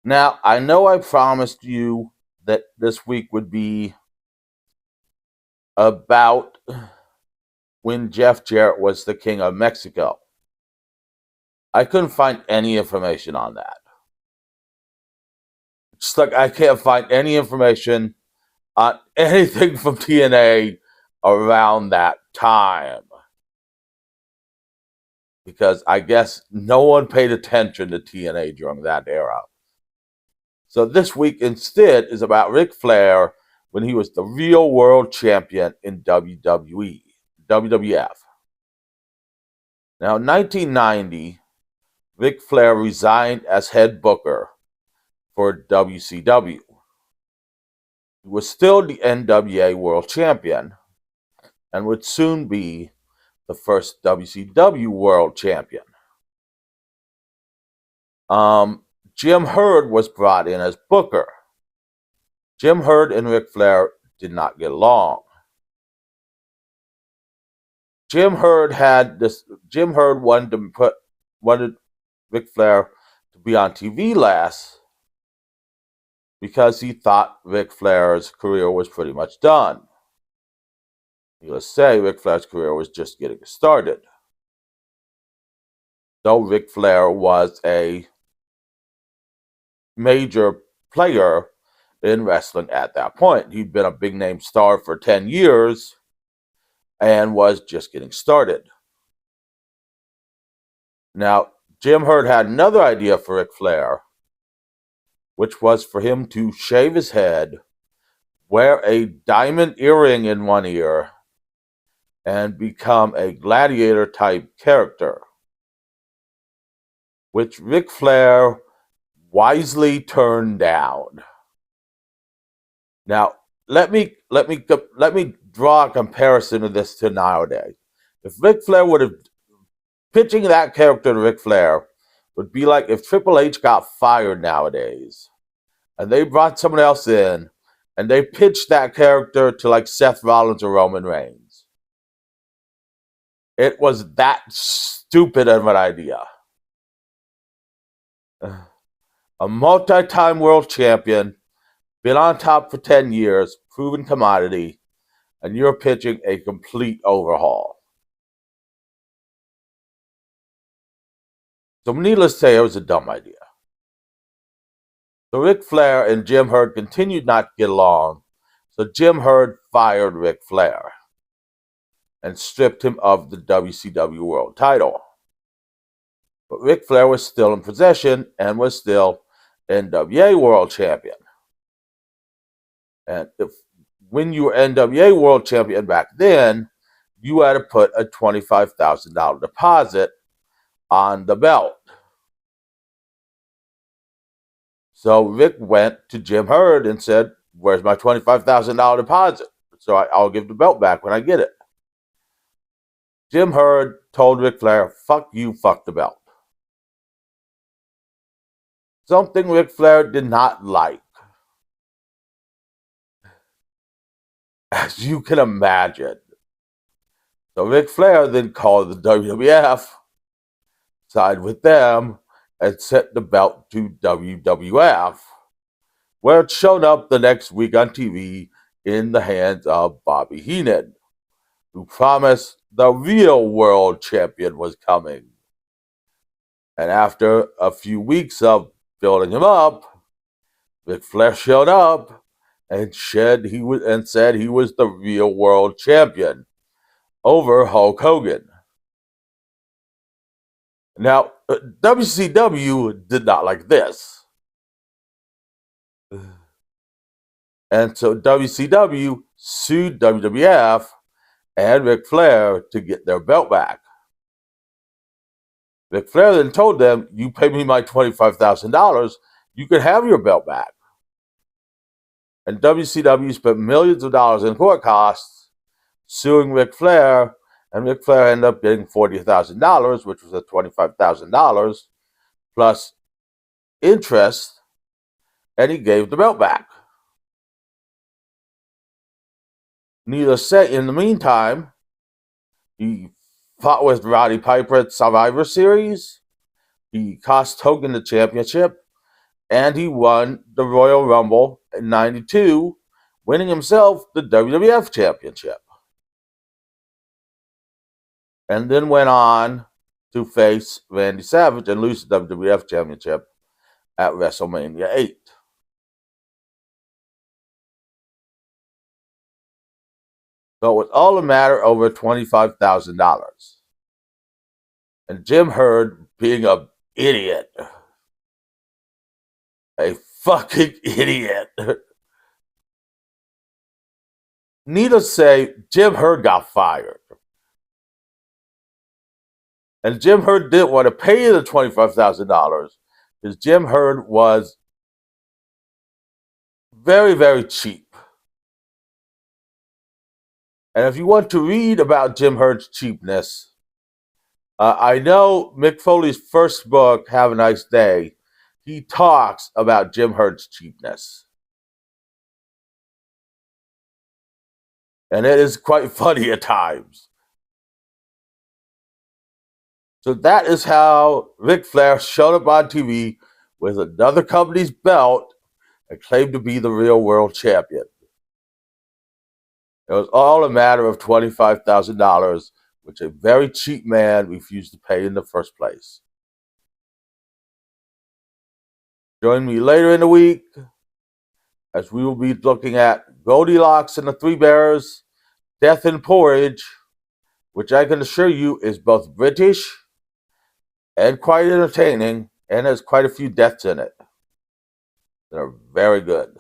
Now, I know I promised you that this week would be about when Jeff Jarrett was the king of Mexico. I couldn't find any information on that. Just like I can't find any information on anything from TNA around that time. Because I guess no one paid attention to TNA during that era. So this week instead is about Ric Flair when he was the real world champion in WWE, WWF. Now, in 1990, Ric Flair resigned as head booker for WCW. He was still the NWA World Champion and would soon be the first WCW World Champion. Jim Herd was brought in as booker. Jim Herd and Ric Flair did not get along. Jim Herd wanted Ric Flair to be on TV last because he thought Ric Flair's career was pretty much done. Needless to say, Ric Flair's career was just getting started. Though Ric Flair was a major player in wrestling at that point. He'd been a big name star for 10 years and was just getting started. Now, Jim Herd had another idea for Ric Flair, which was for him to shave his head, wear a diamond earring in one ear, and become a gladiator type character, which Ric Flair wisely turned down. Now, let me draw a comparison of this to nowadays. If Ric Flair would have pitching that character to Ric Flair would be like if Triple H got fired nowadays, and they brought someone else in, and they pitched that character to like Seth Rollins or Roman Reigns. It was that stupid of an idea. A multi-time world champion, been on top for 10 years, proven commodity, and you're pitching a complete overhaul. So needless to say, it was a dumb idea. So Ric Flair and Jim Herd continued not to get along, so Jim Herd fired Ric Flair and stripped him of the WCW World title. But Ric Flair was still in possession and was still NWA World Champion. And when you were NWA World Champion back then, you had to put a $25,000 deposit on the belt. So Rick went to Jim Herd and said, "Where's my $25,000 deposit? So I'll give the belt back when I get it." Jim Herd told Ric Flair, "Fuck you, fuck the belt." Something Ric Flair did not like. As you can imagine. So Ric Flair then called the WWF, sided with them, and sent the belt to WWF, where it showed up the next week on TV in the hands of Bobby Heenan, who promised the real world champion was coming. And after a few weeks of building him up, Ric Flair showed up and said he was the real world champion over Hulk Hogan. Now, WCW did not like this. And so WCW sued WWF and Ric Flair to get their belt back. Ric Flair then told them, "You pay me my $25,000, you can have your belt back." And WCW spent millions of dollars in court costs suing Ric Flair, and Ric Flair ended up getting $40,000, which was a $25,000 plus interest, and he gave the belt back. Needless to say, in the meantime, he fought with Roddy Piper at Survivor Series. He cost Hogan the championship, and he won the Royal Rumble in '92, winning himself the WWF Championship. And then went on to face Randy Savage and lose the WWF Championship at WrestleMania 8. So it was all a matter over $25,000. And Jim Herd, being an idiot, a fucking idiot. Needless to say, Jim Herd got fired. And Jim Herd didn't want to pay the $25,000 because Jim Herd was very, very cheap. And if you want to read about Jim Herd's cheapness, I know Mick Foley's first book, Have a Nice Day, he talks about Jim Herd's cheapness. And it is quite funny at times. So that is how Ric Flair showed up on TV with another company's belt and claimed to be the real world champion. It was all a matter of $25,000, which a very cheap man refused to pay in the first place. Join me later in the week as we will be looking at Goldilocks and the Three Bears, Death and Porridge, which I can assure you is both British and quite entertaining and has quite a few deaths in it. They're very good.